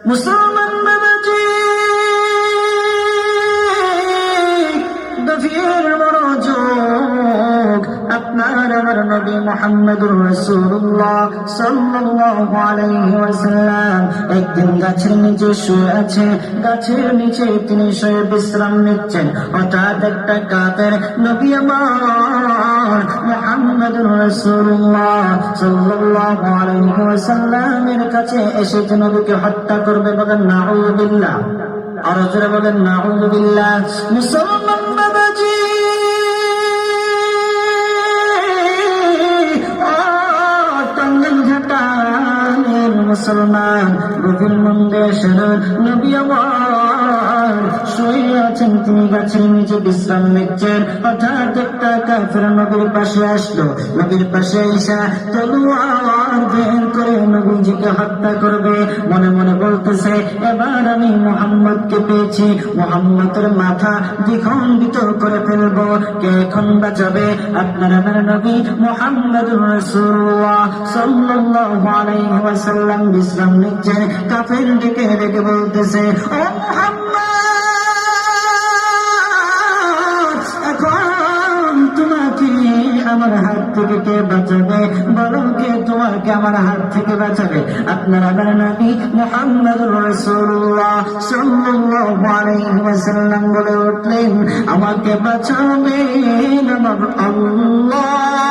মুসলমান বাবাজি, গভীর মনোযোগ। আপনার আমার নবী মুহাম্মদুর রাসূলুল্লাহ সাল্লাল্লাহু আলাইহি ওয়াসাল্লাম একদিন গাছের নিচে শুয়ে আছে। গাছের নিচে তিনি শুয়ে বিশ্রাম নিচ্ছেন। হঠাৎ একটা কাফের নবী আমার মুহাম্মদুর রাসূলুল্লাহ সাল্লাল্লাহু আলাইহি ওয়াসাল্লামের কাছে এসে নবীকে হত্যা করবে। বলেন নাউযুবিল্লাহ। আর জোরে বলেন নাউযুবিল্লাহ। মুসলমান বাবাজি, মুসলমান গভীর মন্দেশের নবী আমার শুয়ে আছেন, তিনি গাছের নিচে বিশ্রাম নিচ্ছেন। হঠাৎ একটা কাফের নবীর পাশে আসলো। নবীর পাশে এসে তলোয়ার বের করে নবীজিকে হত্যা করবে। মনে মনে বলতেছে, এবার আমি মুহাম্মদকে পেয়েছি, মুহাম্মদের মাথা দ্বিখণ্ডিত করে ফেলবো। কে এখন বাঁচাবে? আপনার আমার নবী মুহাম্মদুর রাসূলুল্লাহ সাল্লাল্লাহু আলাইহি ওয়াসাল্লাম বিশ্রাম নিচ্ছে। কাফের ডেকে ডেকে বলতেছে, ও মুহাম্মদ, এখন তোমাকে আমার হাত থেকে কে বাঁচাবে? বলো, কে তোমাকে আমার হাত থেকে বাঁচাবে? আপনার আমার নবী মুহাম্মদুর রাসূলুল্লাহ সাল্লাল্লাহু আলাইহি ওয়াসাল্লাম বলে উঠলেন, আমাকে বাঁচাবে আমার আল্লাহ।